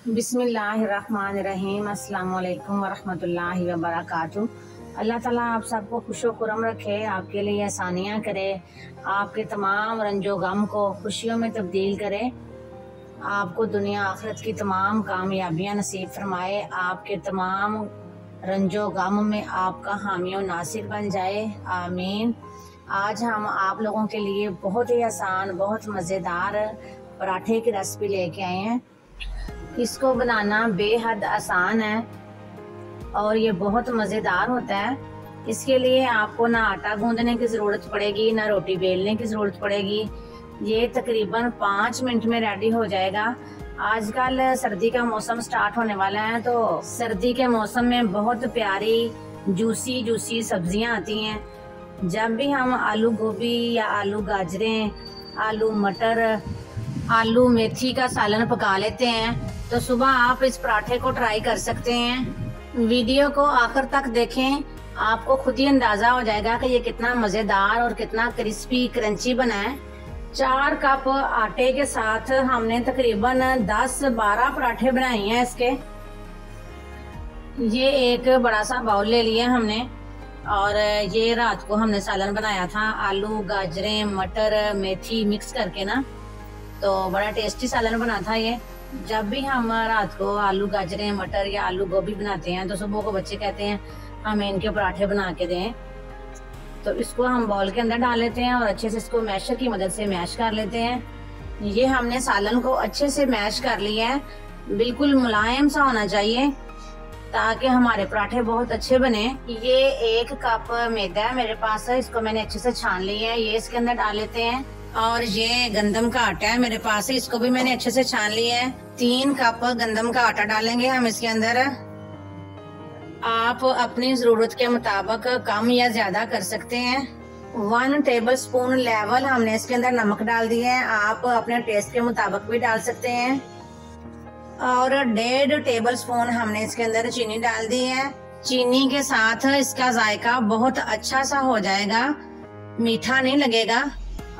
बिस्मिल्लाहिर्रहमानिर्रहीम। अस्सलाम वालेकुम वरहमतुल्लाहि वबरकातुहू। अल्लाह ताला आप सबको खुशो खुरम रखे, आपके लिए आसानियाँ करे, आपके तमाम रंजो गम को खुशियों में तब्दील करे, आपको दुनिया आखिरत की तमाम कामयाबियाँ नसीब फरमाए, आपके तमाम रंजो गम में आपका हामी और नासिर बन जाए, आमीन। आज हम आप लोगों के लिए बहुत ही आसान, बहुत मज़ेदार पराठे की रेसिपी लेके आए हैं। इसको बनाना बेहद आसान है और ये बहुत मज़ेदार होता है। इसके लिए आपको ना आटा गूंदने की ज़रूरत पड़ेगी, ना रोटी बेलने की ज़रूरत पड़ेगी। ये तकरीबन 5 मिनट में रेडी हो जाएगा। आजकल सर्दी का मौसम स्टार्ट होने वाला है, तो सर्दी के मौसम में बहुत प्यारी जूसी जूसी सब्जियां आती हैं। जब भी हम आलू गोभी या आलू गाजरें, आलू मटर, आलू मेथी का सालन पका लेते हैं, तो सुबह आप इस पराठे को ट्राई कर सकते हैं। वीडियो को आखिर तक देखें, आपको खुद ही अंदाजा हो जाएगा कि ये कितना मज़ेदार और कितना क्रिस्पी क्रंची बना है। 4 कप आटे के साथ हमने तकरीबन 10-12 पराठे बनाए हैं इसके। ये एक बड़ा सा बाउल ले लिया हमने और ये रात को हमने सालन बनाया था, आलू गाजरें मटर मेथी मिक्स करके ना, तो बड़ा टेस्टी सालन बना था ये। जब भी हम रात को आलू गाजरें मटर या आलू गोभी बनाते हैं, तो सुबह को बच्चे कहते हैं हमें इनके पराठे बना के दें, तो इसको हम बाउल के अंदर डाल लेते हैं और अच्छे से इसको मैशर की मदद से मैश कर लेते हैं। ये हमने सालन को अच्छे से मैश कर लिया है, बिल्कुल मुलायम सा होना चाहिए ताकि हमारे पराठे बहुत अच्छे बने। ये 1 कप मैदा है मेरे पास है, इसको मैंने अच्छे से छान लिया है, ये इसके अंदर डाल लेते हैं। और ये गंदम का आटा है मेरे पास है, इसको भी मैंने अच्छे से छान लिया है। 3 कप गंदम का आटा डालेंगे हम इसके अंदर। आप अपनी जरूरत के मुताबिक कम या ज्यादा कर सकते हैं। 1 टेबल स्पून लेवल हमने इसके अंदर नमक डाल दिया है, आप अपने टेस्ट के मुताबिक भी डाल सकते हैं। और 1.5 टेबल स्पून हमने इसके अंदर चीनी डाल दी है। चीनी के साथ इसका जायका बहुत अच्छा सा हो जाएगा, मीठा नहीं लगेगा।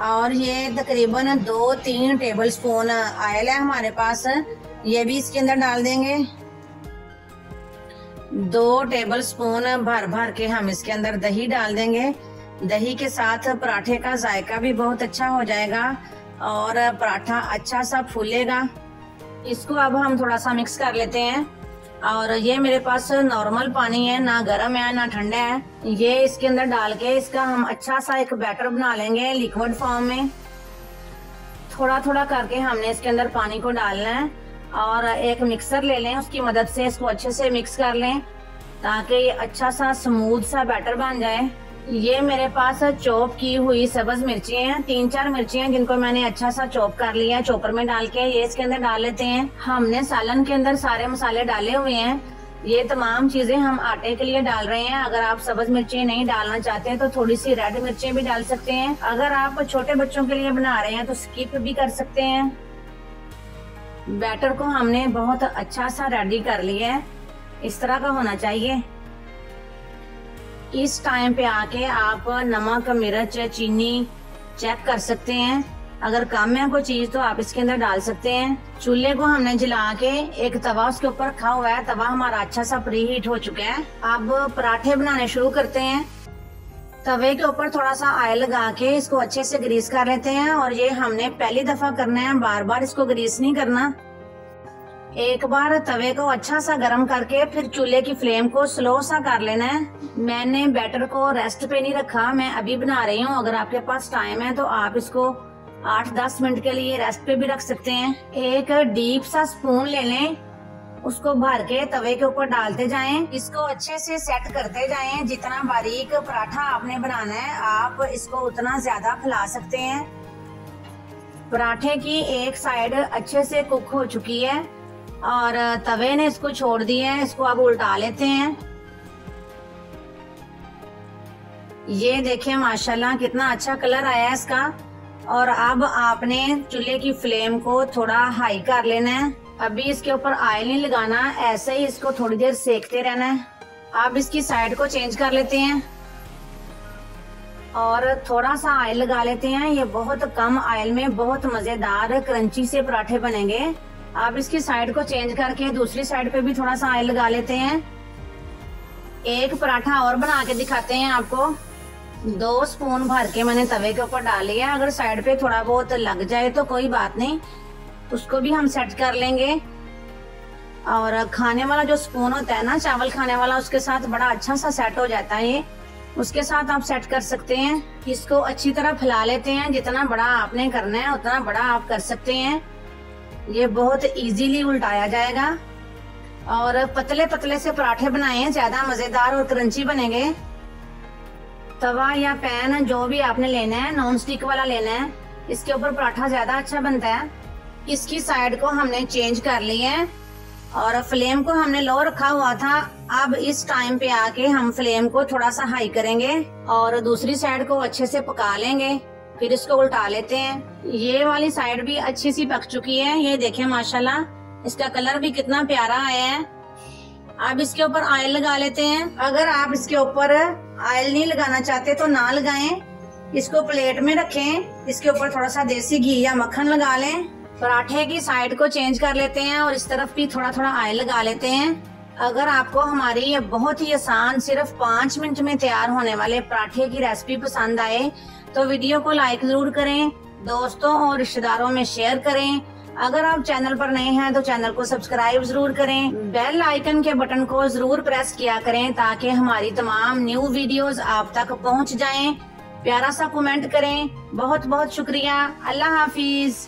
और ये तकरीबन 2-3 टेबल स्पून ऑयल है हमारे पास, ये भी इसके अंदर डाल देंगे। 2 टेबल स्पून भर भर के हम इसके अंदर दही डाल देंगे। दही के साथ पराठे का जायका भी बहुत अच्छा हो जाएगा और पराठा अच्छा सा फूलेगा। इसको अब हम थोड़ा सा मिक्स कर लेते हैं। और ये मेरे पास नॉर्मल पानी है, ना गर्म है ना ठंडा है। ये इसके अंदर डाल के इसका हम अच्छा सा एक बैटर बना लेंगे लिक्विड फॉर्म में। थोड़ा थोड़ा करके हमने इसके अंदर पानी को डालना है और एक मिक्सर ले लें, उसकी मदद से इसको अच्छे से मिक्स कर लें ताकि ये अच्छा सा स्मूथ सा बैटर बन जाए। ये मेरे पास चॉप की हुई सब्ज मिर्ची हैं, 3-4 मिर्ची हैं जिनको मैंने अच्छा सा चॉप कर लिया है चॉपर में डाल के। ये इसके अंदर डाल लेते हैं। हमने सालन के अंदर सारे मसाले डाले हुए हैं। ये तमाम चीजें हम आटे के लिए डाल रहे हैं। अगर आप सब्ज मिर्ची नहीं डालना चाहते हैं तो थोड़ी सी रेड मिर्ची भी डाल सकते हैं। अगर आप छोटे बच्चों के लिए बना रहे हैं तो स्किप भी कर सकते हैं। बैटर को हमने बहुत अच्छा सा रेडी कर लिया है, इस तरह का होना चाहिए। इस टाइम पे आके आप नमक मिर्च चीनी चेक कर सकते हैं, अगर कम है कोई चीज तो आप इसके अंदर डाल सकते हैं। चूल्हे को हमने जला के एक तवा उसके ऊपर रखा हुआ है, तवा हमारा अच्छा सा प्री हीट हो चुका है। अब पराठे बनाने शुरू करते हैं। तवे के ऊपर थोड़ा सा ऑयल लगा के इसको अच्छे से ग्रीस कर लेते हैं। और ये हमने पहली दफा करना है, बार बार इसको ग्रीस नहीं करना। एक बार तवे को अच्छा सा गर्म करके फिर चूल्हे की फ्लेम को स्लो सा कर लेना है। मैंने बैटर को रेस्ट पे नहीं रखा, मैं अभी बना रही हूँ। अगर आपके पास टाइम है तो आप इसको 8-10 मिनट के लिए रेस्ट पे भी रख सकते हैं। एक डीप सा स्पून ले लें, उसको भर के तवे के ऊपर डालते जाएं। इसको अच्छे से सेट करते जाएं। जितना बारीक पराठा आपने बनाना है आप इसको उतना ज्यादा फैला सकते हैं। पराठे की एक साइड अच्छे से कुक हो चुकी है और तवे ने इसको छोड़ दिया है। इसको अब उल्टा लेते हैं। ये देखिए माशाल्लाह कितना अच्छा कलर आया है इसका। और अब आपने चूल्हे की फ्लेम को थोड़ा हाई कर लेना है। अभी इसके ऊपर ऑयल नहीं लगाना, ऐसे ही इसको थोड़ी देर सेकते रहना है। अब इसकी साइड को चेंज कर लेते हैं और थोड़ा सा ऑयल लगा लेते हैं। ये बहुत कम ऑयल में बहुत मजेदार क्रंची से पराठे बनेंगे। आप इसकी साइड को चेंज करके दूसरी साइड पे भी थोड़ा सा ऑयल लगा लेते हैं। एक पराठा और बना के दिखाते हैं आपको। 2 स्पून भर के मैंने तवे के ऊपर डाल लिया। अगर साइड पे थोड़ा बहुत लग जाए तो कोई बात नहीं, उसको भी हम सेट कर लेंगे। और खाने वाला जो स्पून होता है ना, चावल खाने वाला, उसके साथ बड़ा अच्छा सा सेट हो जाता है ये, उसके साथ आप सेट कर सकते हैं। इसको अच्छी तरह फैला लेते हैं। जितना बड़ा आपने करना है उतना बड़ा आप कर सकते हैं। ये बहुत इजीली उल्टाया जाएगा। और पतले पतले से पराठे बनाए, ज्यादा मजेदार और क्रंची बनेंगे। तवा या पैन जो भी आपने लेना है, नॉन स्टिक वाला लेना है, इसके ऊपर पराठा ज्यादा अच्छा बनता है। इसकी साइड को हमने चेंज कर ली है और फ्लेम को हमने लो रखा हुआ था। अब इस टाइम पे आके हम फ्लेम को थोड़ा सा हाई करेंगे और दूसरी साइड को अच्छे से पका लेंगे। फिर इसको उल्टा लेते हैं। ये वाली साइड भी अच्छी सी पक चुकी है। ये देखें माशाल्लाह, इसका कलर भी कितना प्यारा आया है। अब इसके ऊपर ऑयल लगा लेते हैं। अगर आप इसके ऊपर ऑयल नहीं लगाना चाहते तो ना लगाएं। इसको प्लेट में रखें, इसके ऊपर थोड़ा सा देसी घी या मक्खन लगा लें। पराठे की साइड को चेंज कर लेते हैं और इस तरफ भी थोड़ा थोड़ा ऑयल लगा लेते हैं। अगर आपको हमारी ये बहुत ही आसान, सिर्फ 5 मिनट में तैयार होने वाले पराठे की रेसिपी पसंद आए तो वीडियो को लाइक जरूर करें, दोस्तों और रिश्तेदारों में शेयर करें। अगर आप चैनल पर नए हैं तो चैनल को सब्सक्राइब जरूर करें। बेल आइकन के बटन को जरूर प्रेस किया करें ताकि हमारी तमाम न्यू वीडियोस आप तक पहुंच जाएं। प्यारा सा कमेंट करें। बहुत बहुत शुक्रिया। अल्लाह हाफिज।